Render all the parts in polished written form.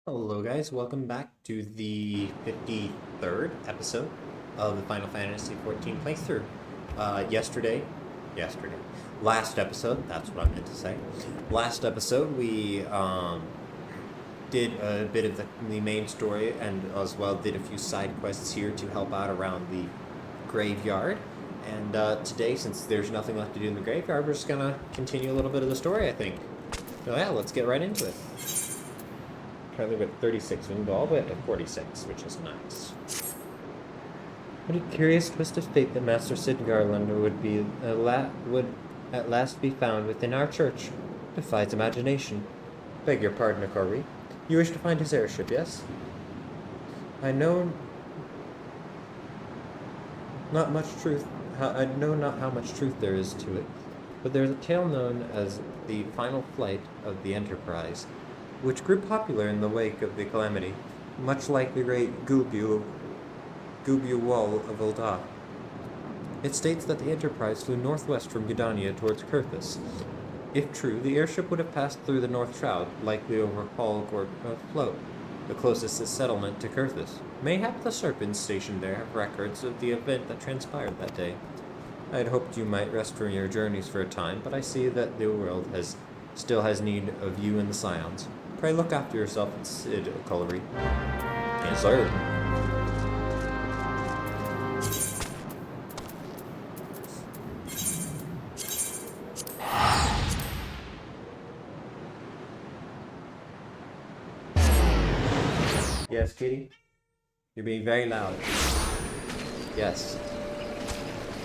Hello guys, welcome back to the 53rd episode of the Final Fantasy XIV playthrough. Yesterday, last episode, that's what I meant to say. Last episode we did a bit of the main story and as well did a few side quests here to help out around the graveyard. And today, since there's nothing left to do in the graveyard, we're just gonna continue a little bit of the story, I think. So yeah, let's get right into it. Currently we're at 36, we can go all the way up to 46, which is nice. What a curious twist of fate that Master Sid Garland would at last be found within our church. Defies imagination. Beg your pardon, Akari. You wish to find his airship, yes? I know not how much truth there is to it, but there is a tale known as the final flight of the Enterprise, which grew popular in the wake of the calamity, much like the great Gubu Wall of Ul'dah. It states that the Enterprise flew northwest from Gudania towards Coerthas. If true, the airship would have passed through the North Shroud, likely over Paul Float, the closest settlement to Coerthas. Mayhap the Serpents stationed there have records of the event that transpired that day. I had hoped you might rest from your journeys for a time, but I see that the world still has need of you and the Scions. Pray look after yourself and Sid O'Cullery. Yes, sir. Yes, Kitty? You're being very loud. Yes.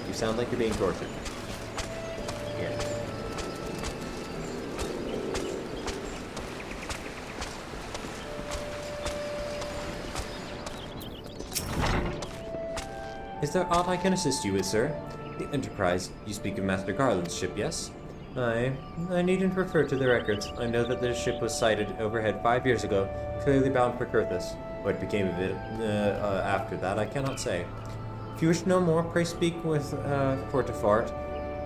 You sound like you're being tortured. Yeah. Is there aught I can assist you with, sir? The Enterprise. You speak of Master Garland's ship, yes? I needn't refer to the records. I know that the ship was sighted overhead 5 years ago, clearly bound for Coerthas. What became of it after that, I cannot say. If you wish to know more, pray speak with Fortifort.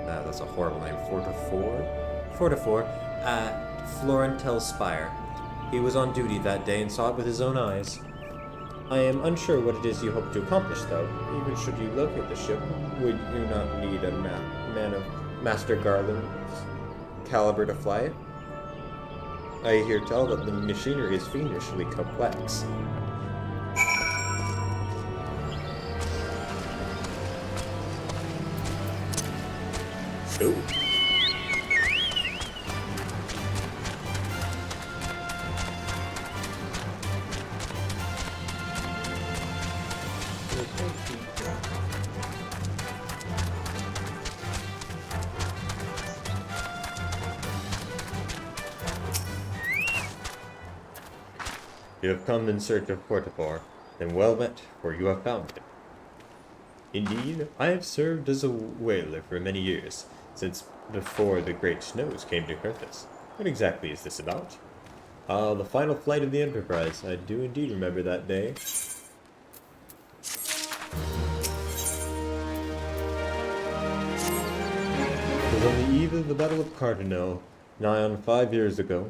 That's a horrible name. Fortifort at Florentel Spire. He was on duty that day and saw it with his own eyes. I am unsure what it is you hope to accomplish, though. Even should you locate the ship, would you not need a man of Master Garland's caliber to fly it? I hear tell that the machinery is fiendishly complex. Ooh. You have come in search of Fortifort, and well met, for you have found him. Indeed, I have served as a whaler for many years, since before the great snows came to Coerthas. What exactly is this about? Ah, the final flight of the Enterprise. I do indeed remember that day. It was on the eve of the Battle of Cardinal, nigh on 5 years ago.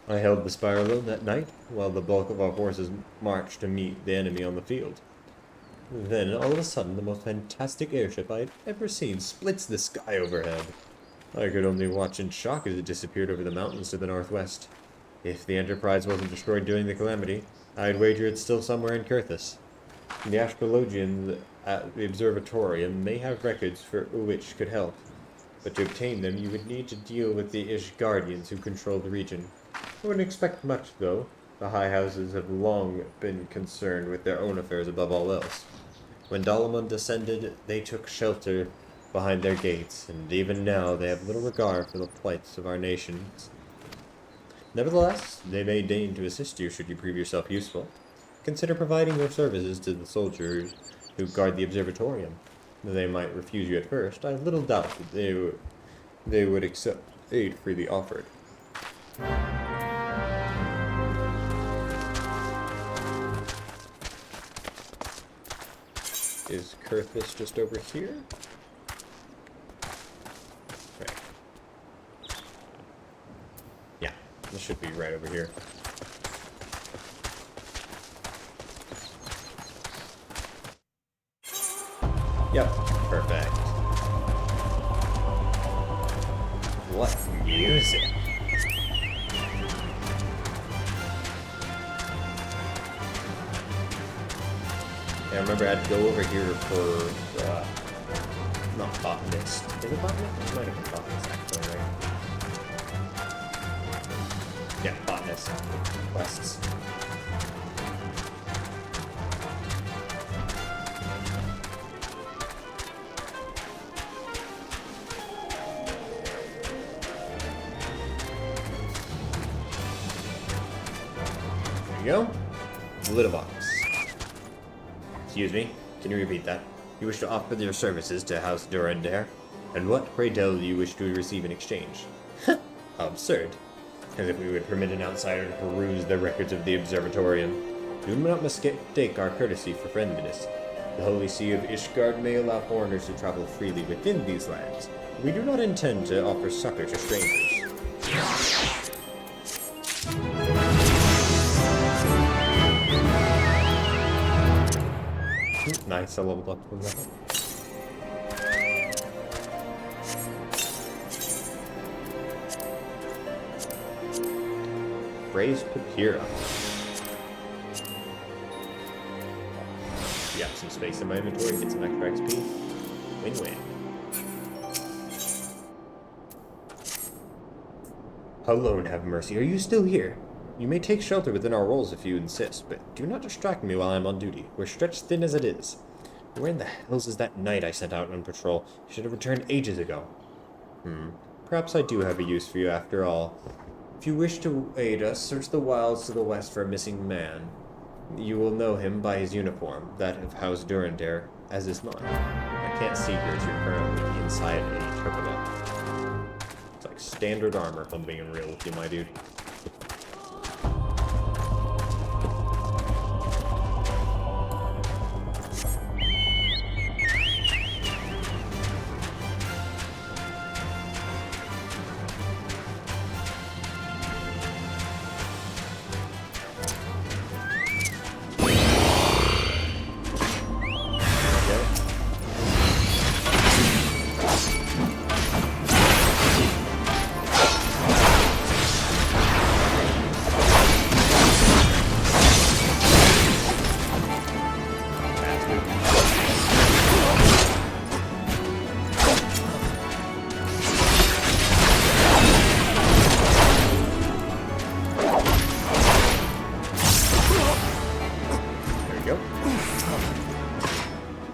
I held the spire alone that night, while the bulk of our forces marched to meet the enemy on the field. Then, all of a sudden, the most fantastic airship I had ever seen splits the sky overhead. I could only watch in shock as it disappeared over the mountains to the northwest. If the Enterprise wasn't destroyed during the calamity, I'd wager it's still somewhere in Coerthas. The astrologians at the observatorium may have records for which could help, but to obtain them you would need to deal with the Ish Guardians who control the region. I wouldn't expect much, though. The high houses have long been concerned with their own affairs above all else. When Dalamon descended, they took shelter behind their gates, and even now they have little regard for the plights of our nations. Nevertheless, they may deign to assist you should you prove yourself useful. Consider providing your services to the soldiers who guard the observatorium. Though they might refuse you at first, I have little doubt that they would accept aid freely offered. Is Coerthas just over here? Right. Yeah, this should be right over here. Yep, perfect. What music? Yeah, I remember I had to go over here for, not botanist. Is it botanist? It might have been botanist, actually, right? Yeah, botanist quests. There you go. Little box. Excuse me, can you repeat that? You wish to offer your services to House Durandare? And what, pray tell, do you wish to receive in exchange? How absurd. As if we would permit an outsider to peruse the records of the Observatorium. Do not mistake our courtesy for friendliness. The Holy See of Ishgard may allow foreigners to travel freely within these lands. We do not intend to offer succor to strangers. Nice, I leveled up from that. Raise Papyrus. Yeah, some space in my inventory, get some extra XP. Win-win. Hello and have mercy, are you still here? You may take shelter within our walls if you insist, but do not distract me while I'm on duty. We're stretched thin as it is. Where in the hells is that knight I sent out on patrol? He should have returned ages ago. Perhaps I do have a use for you after all. If you wish to aid us, search the wilds to the west for a missing man. You will know him by his uniform, that of House Durandare, as is mine. I can't see here as you're currently inside a turtle. It's like standard armor, if I'm being real with you, my dude.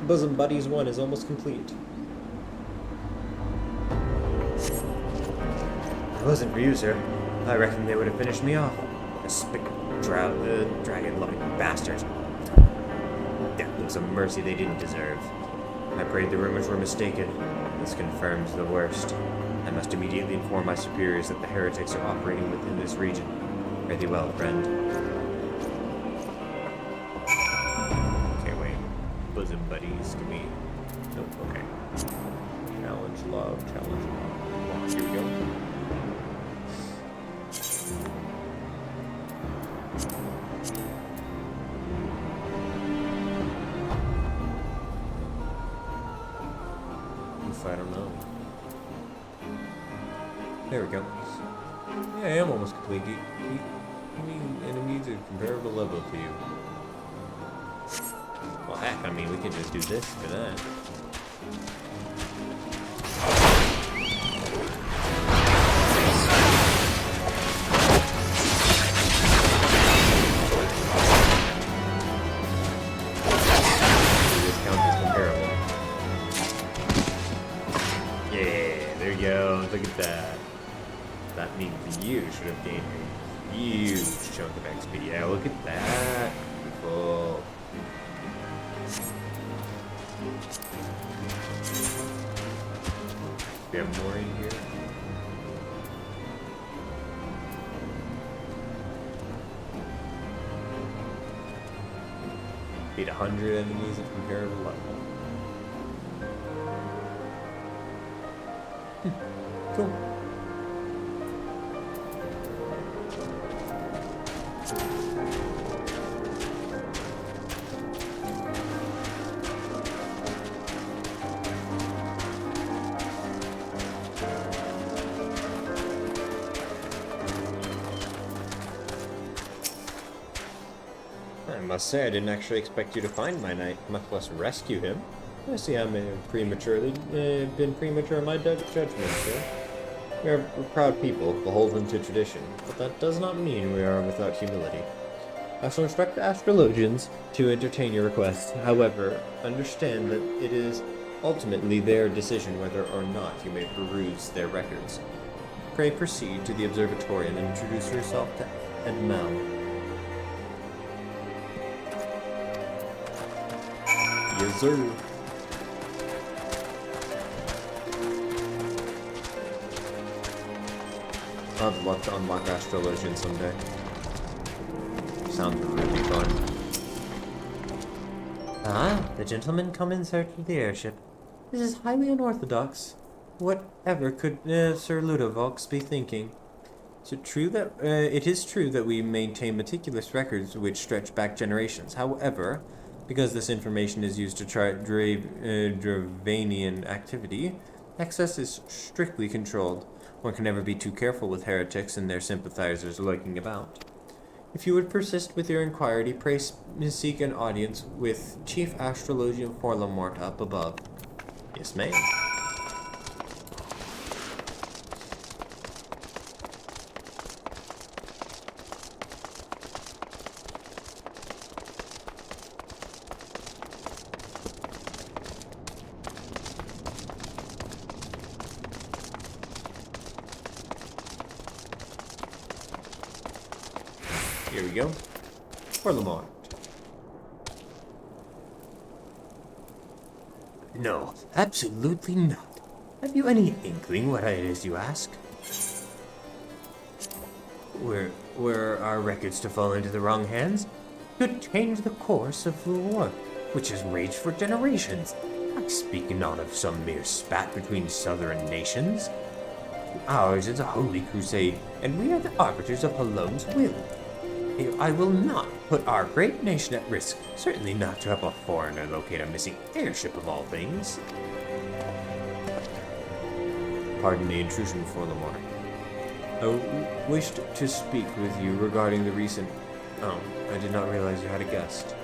Bosom Buddies 1 is almost complete. If it wasn't for you, sir, I reckon they would have finished me off. A dragon-loving bastards. That was a mercy they didn't deserve. I prayed the rumors were mistaken. This confirms the worst. I must immediately inform my superiors that the heretics are operating within this region. Fare thee well, friend. Bosom buddies, give me... Nope, okay. Challenge love, challenge love. Here we go. Oof, I don't know. There we go. Yeah, I am almost complete. Any enemies at comparable level to you? Well, heck, I mean, we could just do this for that. This count is comparable. Yeah, there you go. Look at that. That means you should have gained a huge chunk of XP. Yeah, look at that. Beautiful. We have more in here. Beat 100 enemies at comparable level. Cool. I must say I didn't actually expect you to find my knight, much less rescue him. I see I may have been premature in my judgment, sir. We are a proud people, beholden to tradition, but that does not mean we are without humility. I shall instruct the astrologians to entertain your request. However, understand that it is ultimately their decision whether or not you may peruse their records. Pray proceed to the observatory and introduce yourself to Edmel. Yes, sir. I'd love to unlock Astrologian someday. Sounds really fun. Ah, the gentlemen come in search of the airship. This is highly unorthodox. Whatever could Sir Ludovox be thinking? It is true that we maintain meticulous records which stretch back generations. However, because this information is used to chart Dravanian activity, access is strictly controlled. One can never be too careful with heretics and their sympathizers lurking about. If you would persist with your inquiry, pray seek an audience with Chief Astrologian Forlamort up above. Yes, ma'am. Here we go. Forlamort. No, absolutely not. Have you any inkling what it is you ask? Were our records to fall into the wrong hands, could change the course of the war, which has raged for generations. I speak not of some mere spat between southern nations. Ours is a holy crusade, and we are the arbiters of Halone's will. I will not put our great nation at risk, certainly not to help a foreigner locate a missing airship of all things. Pardon the intrusion, Forlamort. I wished to speak with you regarding the recent... Oh, I did not realize you had a guest.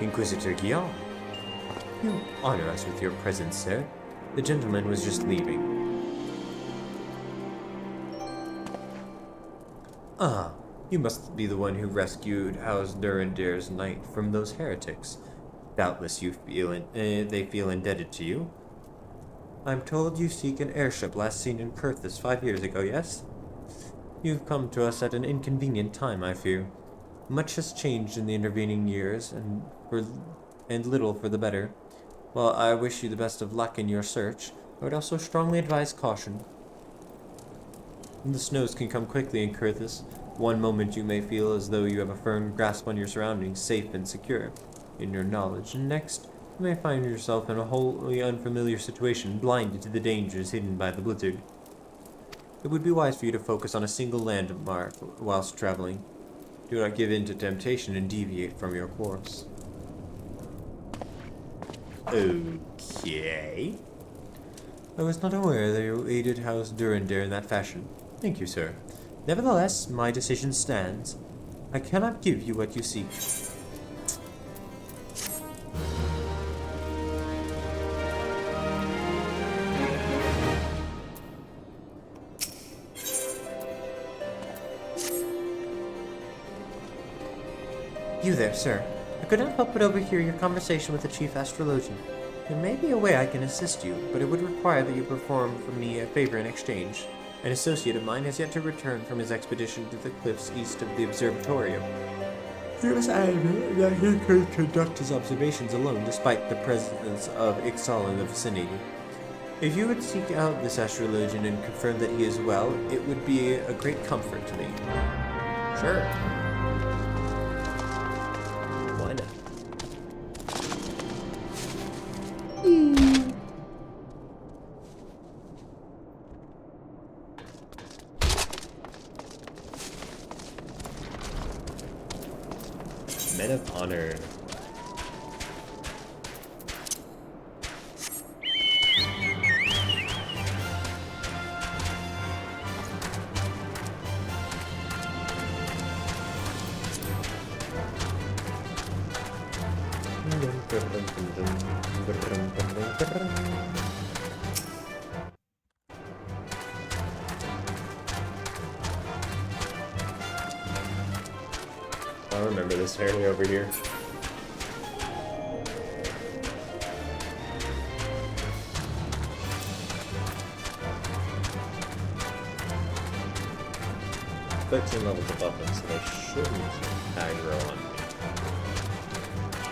Inquisitor Guillaume. You honor us with your presence, sir. The gentleman was just leaving. Ah, you must be the one who rescued House Durandir's knight from those heretics. Doubtless they feel indebted to you. I'm told you seek an airship last seen in Coerthas 5 years ago, yes? You've come to us at an inconvenient time, I fear. Much has changed in the intervening years, and little for the better. While I wish you the best of luck in your search, I would also strongly advise caution. The snows can come quickly in Coerthas. One moment you may feel as though you have a firm grasp on your surroundings, safe and secure in your knowledge, and next you may find yourself in a wholly unfamiliar situation, blinded to the dangers hidden by the blizzard. It would be wise for you to focus on a single landmark whilst traveling. Do not give in to temptation and deviate from your course. Okay. I was not aware that you aided House Durandir in that fashion. Thank you, sir. Nevertheless, my decision stands. I cannot give you what you seek. You there, sir. I could not help but overhear your conversation with the chief astrologian. There may be a way I can assist you, but it would require that you perform for me a favor in exchange. An associate of mine has yet to return from his expedition to the cliffs east of the observatorium. He was adamant that he could conduct his observations alone despite the presence of Ixal in the vicinity. If you would seek out this astrologian and confirm that he is well, it would be a great comfort to me. Sure. Why not? Men of honor. I remember this area over here. "13 levels above them, so they shouldn't aggro on me.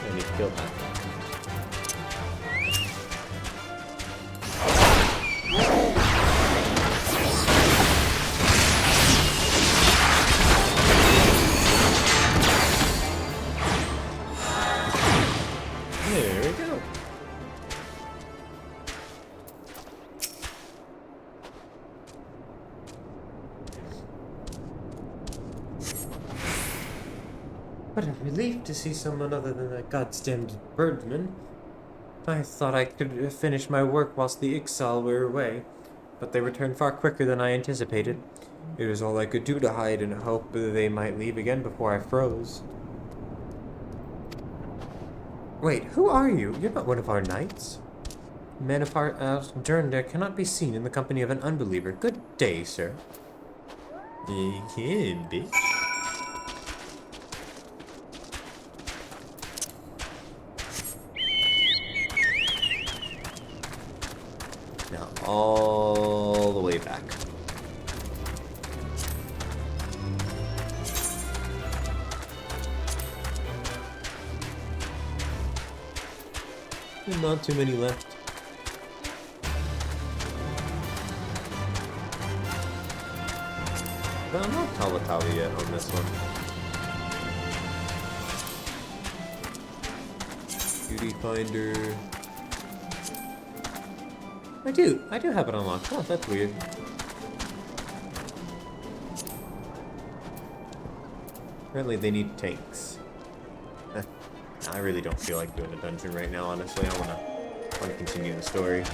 I need to kill that. There we go. What a relief to see someone other than that goddamn birdsman. I thought I could finish my work whilst the Ixal were away, but they returned far quicker than I anticipated. It was all I could do to hide and hope they might leave again before I froze. Wait, who are you? You're not one of our knights. Men of our Durandare cannot be seen in the company of an unbeliever. Good day, sir. Yeah, bitch. Now all the way back. Not too many left. But I'm not Tawatawi yet on this one. Beauty Finder. I do have it unlocked. Oh, that's weird. Apparently they need tanks. I really don't feel like doing a dungeon right now, honestly. I wanna continue the story.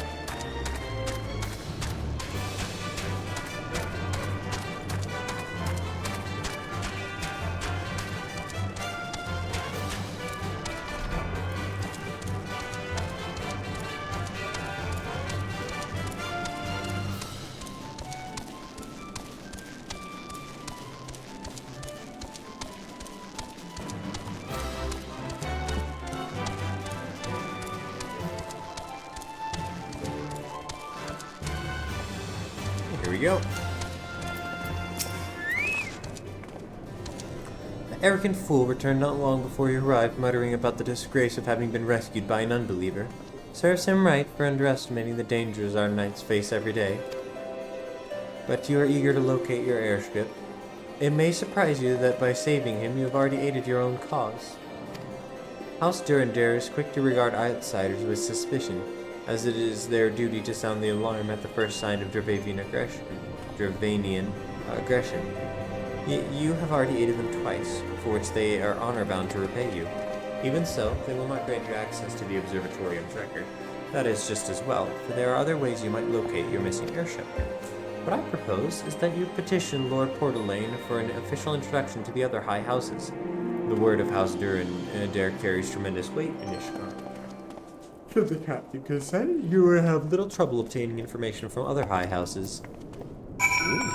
Here we go. The arrogant fool returned not long before you arrived, muttering about the disgrace of having been rescued by an unbeliever. Serves him right for underestimating the dangers our knights face every day. But you are eager to locate your airship. It may surprise you that by saving him, you have already aided your own cause. House Durandare is quick to regard outsiders with suspicion, as it is their duty to sound the alarm at the first sign of Dravanian aggression. You have already aided them twice, for which they are honor-bound to repay you. Even so, they will not grant you access to the Observatorium's record. That is just as well, for there are other ways you might locate your missing airship. What I propose is that you petition Lord Portalane for an official introduction to the other high houses. The word of House Durandare carries tremendous weight in Ishtar. Should the captain consent, you will have little trouble obtaining information from other high houses. Ooh.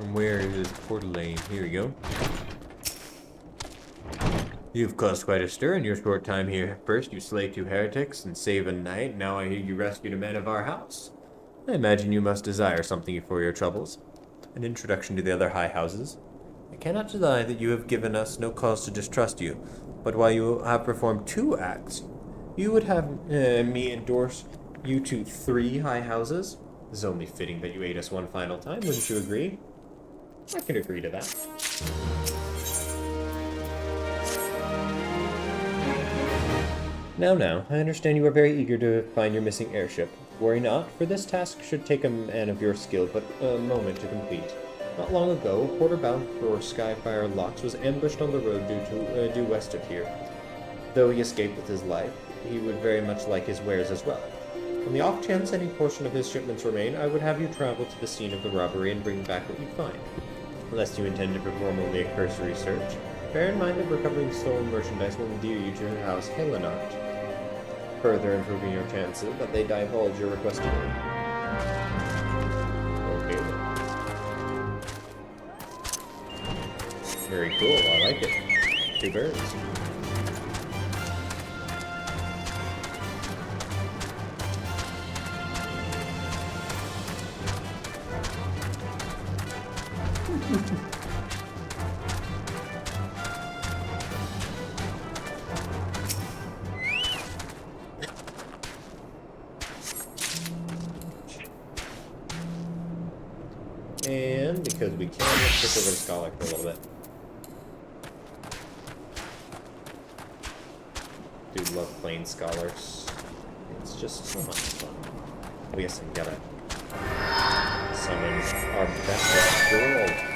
From where is Portalane? Here we go. You've caused quite a stir in your short time here. First, you slay 2 heretics and save a knight. Now I hear you rescued a man of our house. I imagine you must desire something for your troubles. An introduction to the other high houses. I cannot deny that you have given us no cause to distrust you, but while you have performed 2 acts, you would have me endorse you to 3 high houses. It is only fitting that you aid us one final time, wouldn't you agree? I could agree to that. Now, I understand you are very eager to find your missing airship. Worry not, for this task should take a man of your skill but a moment to complete. Not long ago, a porter bound for Skyfire Locks was ambushed on the road due west of here. Though he escaped with his life, he would very much like his wares as well. On the off chance any portion of his shipments remain, I would have you travel to the scene of the robbery and bring back what you find. Unless you intend to perform only a cursory search, bear in mind that recovering stolen merchandise will endear you to your house Helenart, further improving your chances that they divulge your requested aid. Okay then. Very cool, I like it. 2 birds. And because we can, let's shift over to Scholar for a little bit. Dude, love playing Scholars. It's just so much fun. Oh yes, I gotta summon our best girl.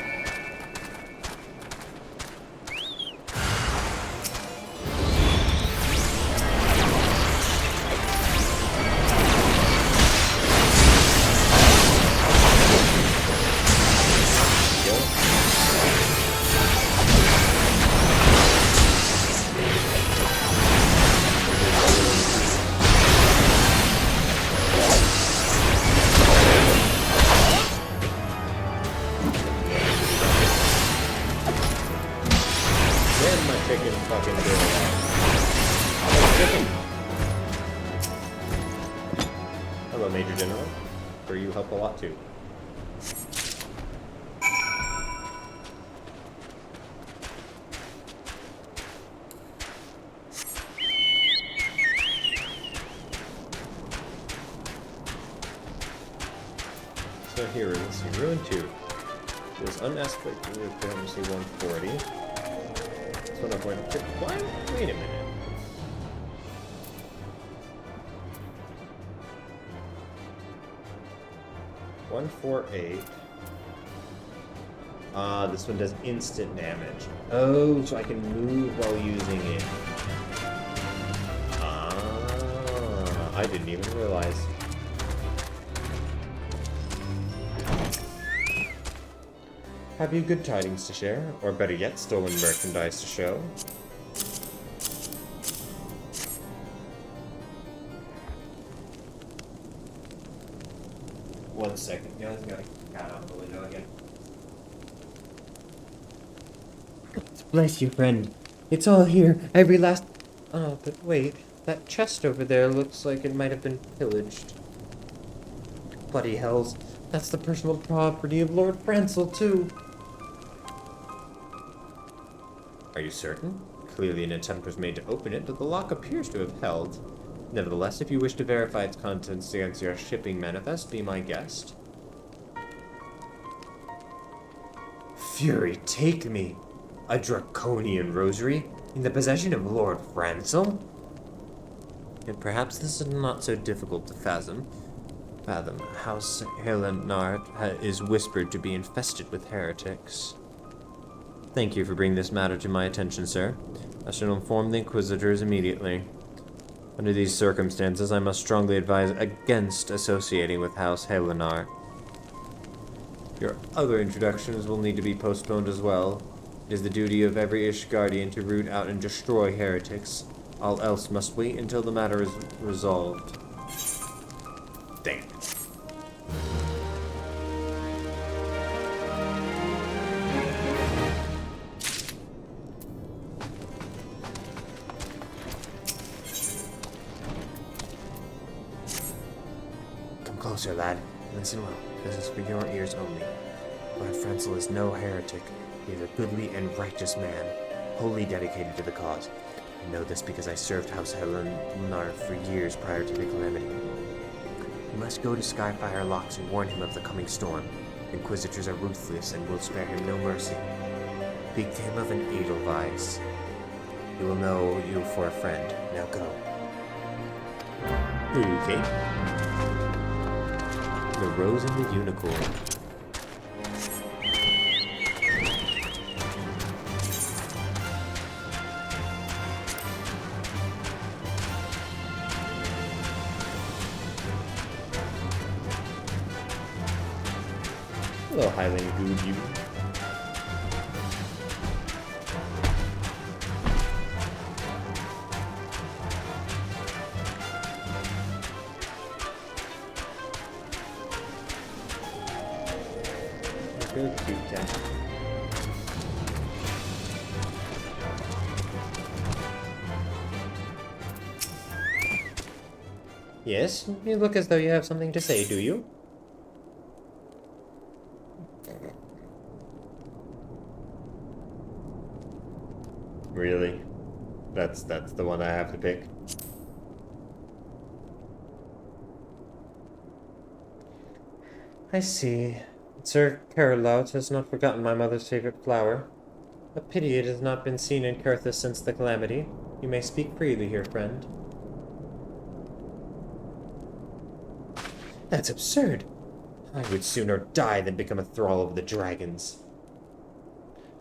Hello, Major General. Sure, you help a lot too. So here it is, Ruin 2. There's unaspected efficiency 140. This one I'm going to wait a minute. $148. Ah, this one does instant damage. Oh, so I can move while using it. Ah, I didn't even realize. Have you good tidings to share? Or better yet, stolen merchandise to show? One second, guys. I gotta cat out the window again. Bless you, friend. It's all here. Every last... Oh, but wait. That chest over there looks like it might have been pillaged. Bloody hells. That's the personal property of Lord Francel, too. Are you certain? Clearly an attempt was made to open it, but the lock appears to have held. Nevertheless, if you wish to verify its contents against your shipping manifest, be my guest. Fury, take me! A draconian rosary? In the possession of Lord Francel? And perhaps this is not so difficult to fathom. House Helenart is whispered to be infested with heretics. Thank you for bringing this matter to my attention, sir. I shall inform the Inquisitors immediately. Under these circumstances, I must strongly advise against associating with House Helenart. Your other introductions will need to be postponed as well. It is the duty of every Ishgardian to root out and destroy heretics. All else must wait until the matter is resolved. Damn. Closer, lad. Listen well. This is for your ears only. Lord Francel is no heretic. He is a goodly and righteous man, wholly dedicated to the cause. I know this because I served House Helenart for years prior to the calamity. You must go to Skyfire Locks and warn him of the coming storm. Inquisitors are ruthless and will spare him no mercy. Speak to him of an Edelweiss. He will know you for a friend. Now go. Okay. to Rose and the Unicorn. Hello, Highland Goob, you. Good cute cat. Yes, you look as though you have something to say, do you? Really? That's the one I have to pick. I see. Sir Carlout has not forgotten my mother's favorite flower. A pity it has not been seen in Coerthas since the calamity. You may speak freely here, friend. That's absurd. I would sooner die than become a thrall of the dragons.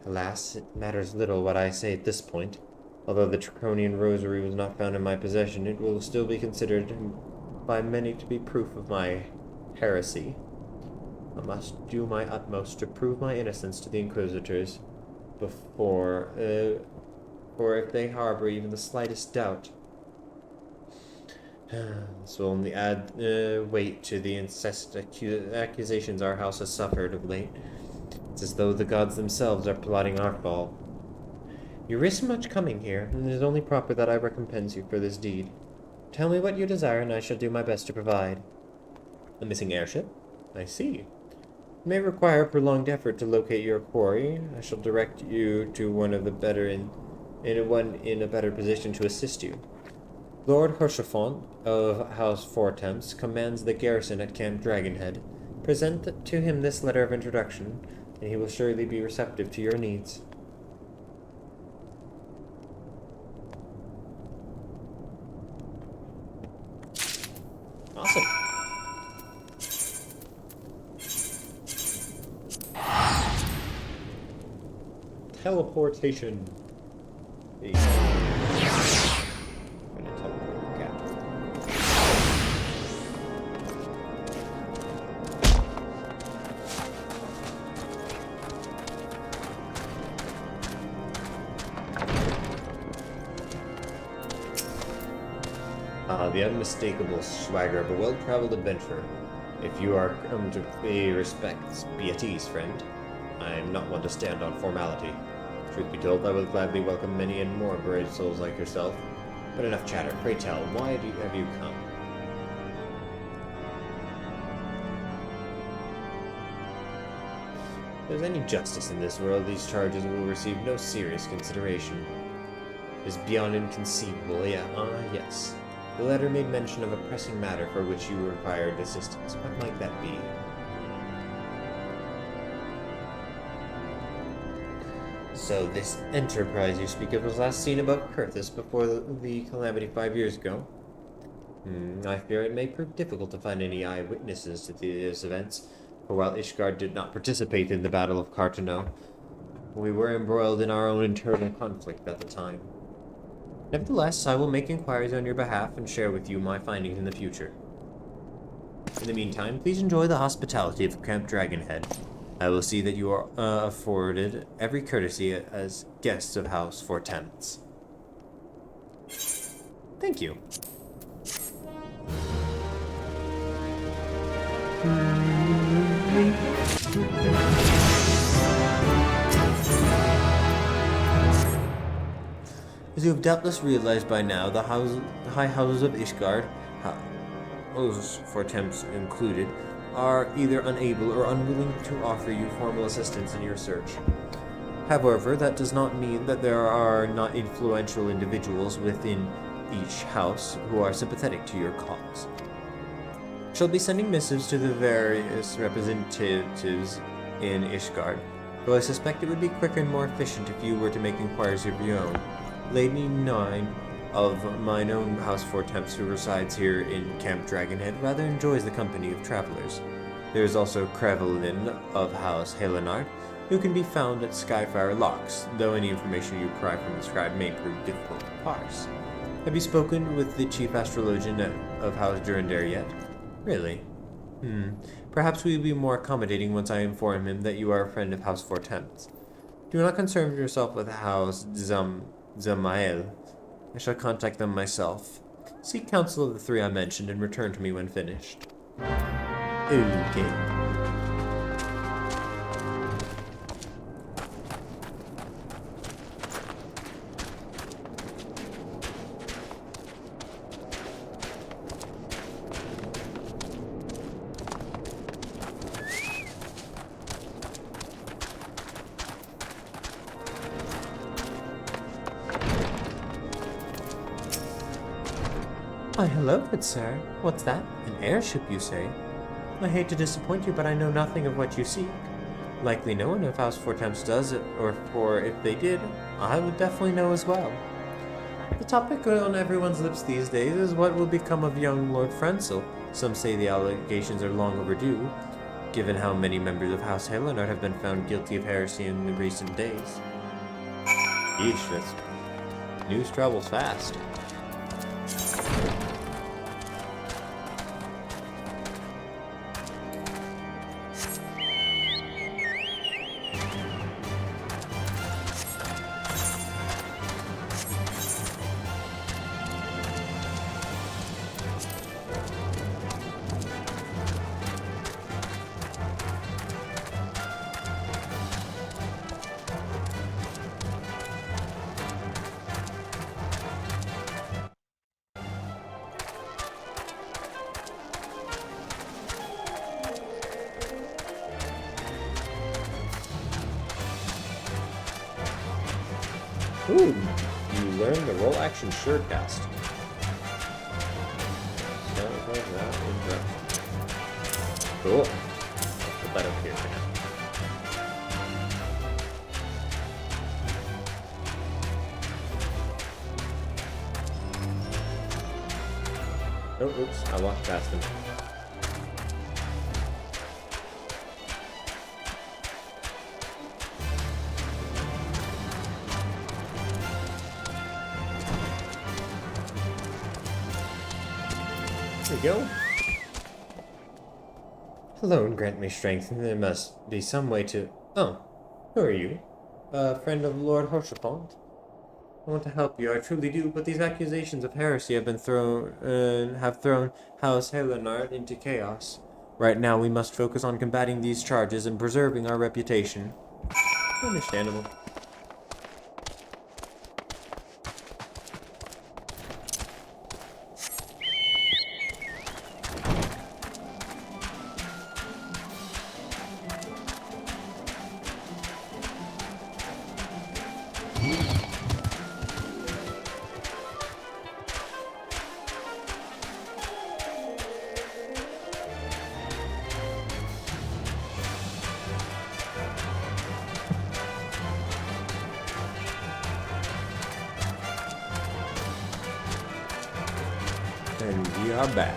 Alas, it matters little what I say at this point. Although the Draconian rosary was not found in my possession, it will still be considered by many to be proof of my heresy. I must do my utmost to prove my innocence to the Inquisitors for if they harbor even the slightest doubt. This will only add weight to the incessant accusations our house has suffered of late. It's as though the gods themselves are plotting our fall. You risk much coming here, and it is only proper that I recompense you for this deed. Tell me what you desire, and I shall do my best to provide. A missing airship? I see. It may require prolonged effort to locate your quarry. I shall direct you to one of the better in a better position to assist you. Lord Herschelfont of House Fortemps commands the garrison at Camp Dragonhead. Present to him this letter of introduction, and he will surely be receptive to your needs. Awesome. Teleportation. There you go. I'm gonna teleport the cat. The unmistakable swagger of a well-traveled adventurer. If you are come to pay respects, be at ease, friend. I am not one to stand on formality. Truth be told, I would gladly welcome many and more brave souls like yourself. But enough chatter. Pray tell, why have you come? If there's any justice in this world, these charges will receive no serious consideration. It is beyond inconceivable, yes. The letter made mention of a pressing matter for which you required assistance. What might that be? So this enterprise you speak of was last seen above Coerthas before the calamity 5 years ago? I fear it may prove difficult to find any eyewitnesses to these events, for while Ishgard did not participate in the Battle of Carteneau, we were embroiled in our own internal conflict at the time. Nevertheless, I will make inquiries on your behalf and share with you my findings in the future. In the meantime, please enjoy the hospitality of Camp Dragonhead. I will see that you are afforded every courtesy as guests of House Fortemps. Thank you. As you have doubtless realized by now, the high houses of Ishgard, House Fortemps included, are either unable or unwilling to offer you formal assistance in your search. However, that does not mean that there are not influential individuals within each house who are sympathetic to your cause. I shall be sending missives to the various representatives in Ishgard, though I suspect it would be quicker and more efficient if you were to make inquiries of your own. Lady 9 of mine own House Fortemps, who resides here in Camp Dragonhead, rather enjoys the company of travelers. There is also Crevelin of House Helenard, who can be found at Skyfire Locks, though any information you pry from the scribe may prove difficult to parse. Have you spoken with the chief astrologian of House Durandare yet? Really? Perhaps we will be more accommodating once I inform him that you are a friend of House Fortemps. Do not concern yourself with House Zamael. I shall contact them myself. Seek counsel of the three I mentioned and return to me when finished. Okay. Why, hello, good sir. What's that? An airship, you say? I hate to disappoint you, but I know nothing of what you seek. Likely no one of House Fortemps does it, or if they did, I would definitely know as well. The topic on everyone's lips these days is what will become of young Lord Frenzel. Some say the allegations are long overdue, given how many members of House Helenard have been found guilty of heresy in the recent days. Yeesh, this news travels fast. Ooh, you learned the roll action surecast. So was that in Cool. Put that up here for now. Oh, oops, I walked past him. There we go. Alone grant me strength, and there must be some way to... Oh, who are you? A friend of Lord Hoshapont? I want to help you, I truly do, but these accusations of heresy have thrown House Helenard into chaos. Right now, we must focus on combating these charges and preserving our reputation. Understandable. And we are back.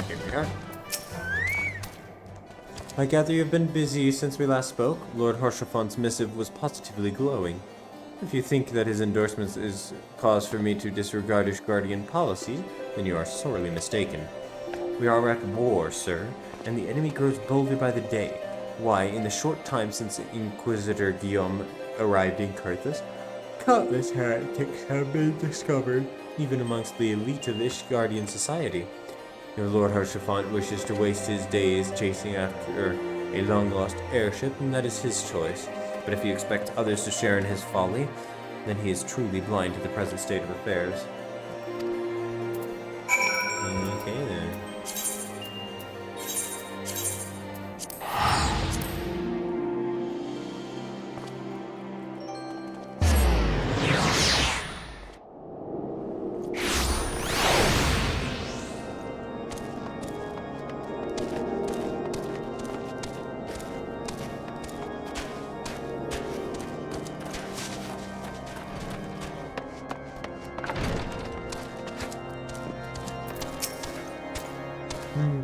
Here we are. I gather you've been busy since we last spoke. Lord Harshafont's missive was positively glowing. If you think that his endorsements is cause for me to disregard Ishgardian policy, then you are sorely mistaken. We are at war, sir, and the enemy grows bolder by the day. Why, in the short time since Inquisitor Guillaume arrived in Coerthas, countless heretics have been discovered, even amongst the elite of Ishgardian society. Your Lord Harshafont wishes to waste his days chasing after a long-lost airship, and that is his choice. But if he expects others to share in his folly, then he is truly blind to the present state of affairs. Okay then.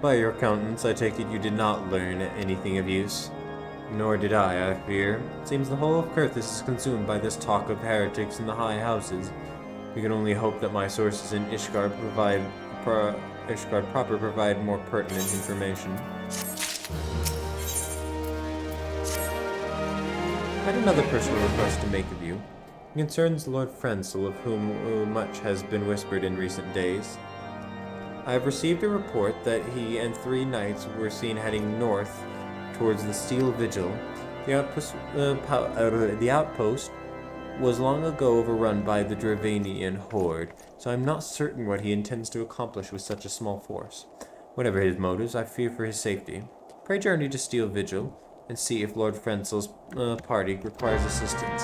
By your countenance, I take it you did not learn anything of use. Nor did I fear. It seems the whole of Coerthas is consumed by this talk of heretics in the high houses. We can only hope that my sources in Ishgard proper provide more pertinent information. I had another personal request to make of you. It concerns Lord Frenzel, of whom much has been whispered in recent days. I have received a report that he and 3 knights were seen heading north towards the Steel Vigil. The outpost was long ago overrun by the Dravanian horde, so I am not certain what he intends to accomplish with such a small force. Whatever his motives, I fear for his safety. Pray journey to Steel Vigil and see if Lord Frenzel's party requires assistance.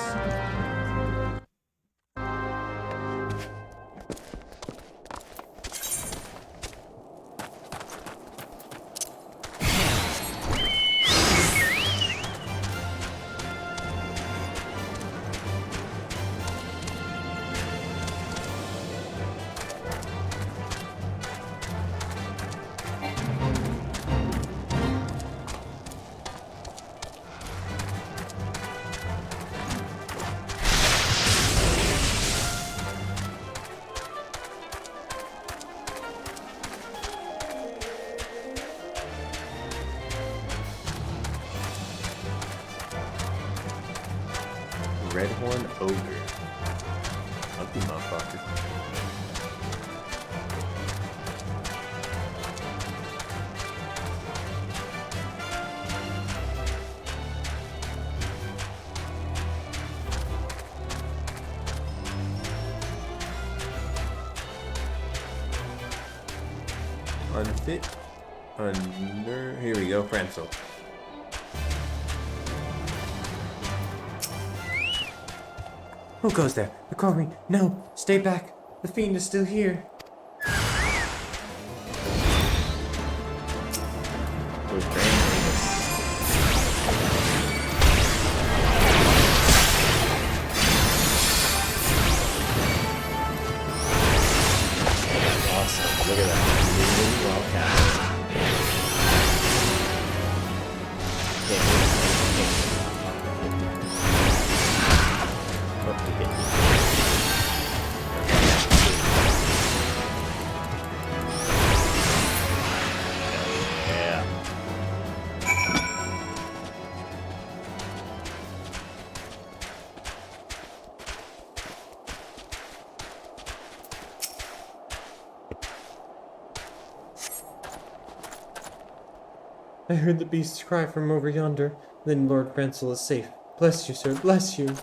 Redhorn Ogre. Ugly motherfucker. Unfit. Here we go, Frenzel. Who goes there? The Corey! No! Stay back! The fiend is still here! Those awesome. Look at that. Well cast. I heard the beast's cry from over yonder. Then Lord Frenzel is safe. Bless you, sir. Bless you.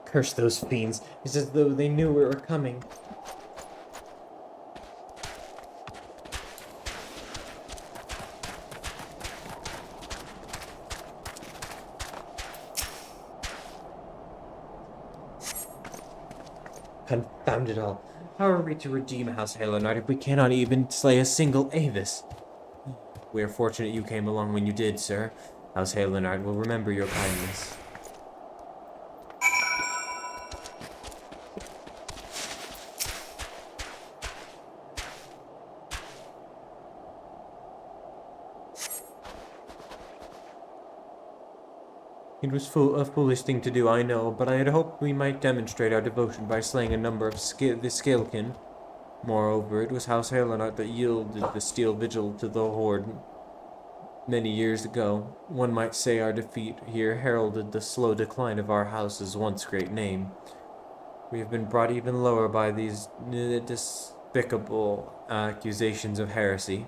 Curse those fiends. It's as though they knew we were coming. Confound it all. How are we to redeem House Halonard if we cannot even slay a single Avis? We are fortunate you came along when you did, sir. House Halonard will remember your kindness. It was a foolish thing to do, I know, but I had hoped we might demonstrate our devotion by slaying a number of the Scalekin. Moreover, it was House Halonard that yielded the Steel Vigil to the Horde many years ago. One might say our defeat here heralded the slow decline of our house's once great name. We have been brought even lower by these despicable accusations of heresy,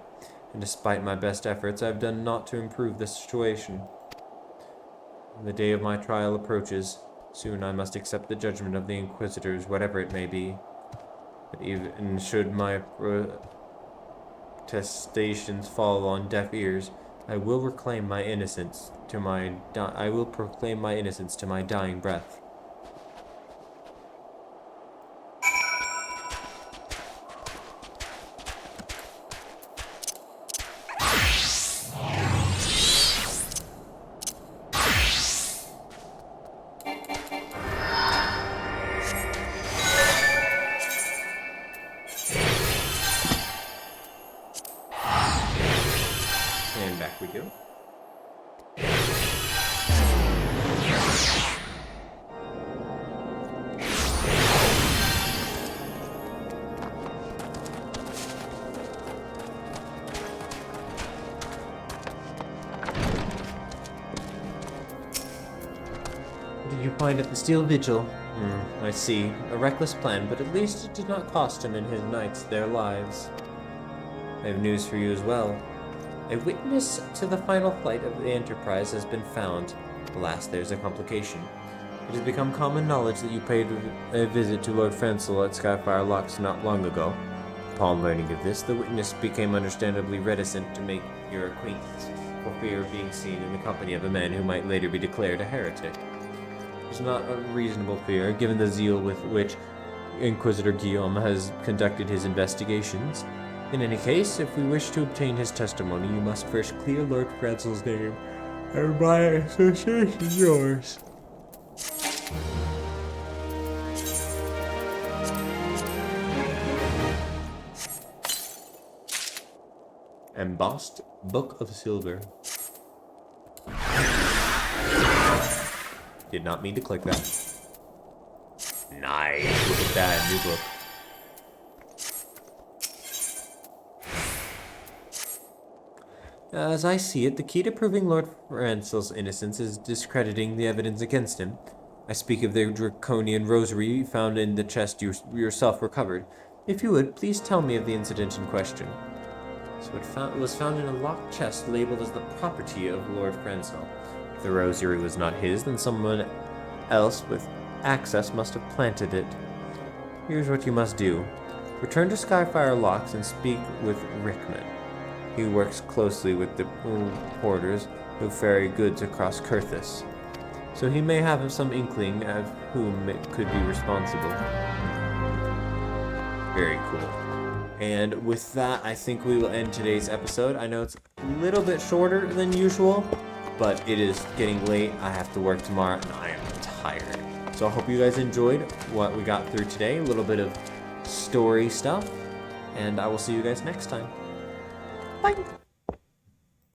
and despite my best efforts, I have done naught to improve the situation. The day of my trial approaches. Soon I must accept the judgment of the Inquisitors, whatever it may be. But even should my protestations fall on deaf ears, I will proclaim my innocence to my dying breath. And back we go. What did you find at the Steel Vigil? I see. A reckless plan, but at least it did not cost him and his knights their lives. I have news for you as well. A witness to the final flight of the Enterprise has been found. Alas, there's a complication. It has become common knowledge that you paid a visit to Lord Frenzel at Skyfire Locks not long ago. Upon learning of this, the witness became understandably reticent to make your acquaintance, for fear of being seen in the company of a man who might later be declared a heretic. It was not a reasonable fear, given the zeal with which Inquisitor Guillaume has conducted his investigations. In any case, if we wish to obtain his testimony, you must first clear Lord Frenzel's name, and by association yours. Embossed Book of Silver. Did not mean to click that. Nice. Look at that, new book. As I see it, the key to proving Lord Frenzel's innocence is discrediting the evidence against him. I speak of the draconian rosary found in the chest you yourself recovered. If you would, please tell me of the incident in question. So it was found in a locked chest labeled as the property of Lord Frenzel. If the rosary was not his, then someone else with access must have planted it. Here's what you must do. Return to Skyfire Locks and speak with Rickman. He works closely with the porters who ferry goods across Coerthas, so he may have some inkling of whom it could be responsible. Very cool. And with that, I think we will end today's episode. I know it's a little bit shorter than usual, but it is getting late. I have to work tomorrow, and I am tired. So I hope you guys enjoyed what we got through today, a little bit of story stuff, and I will see you guys next time. Bye!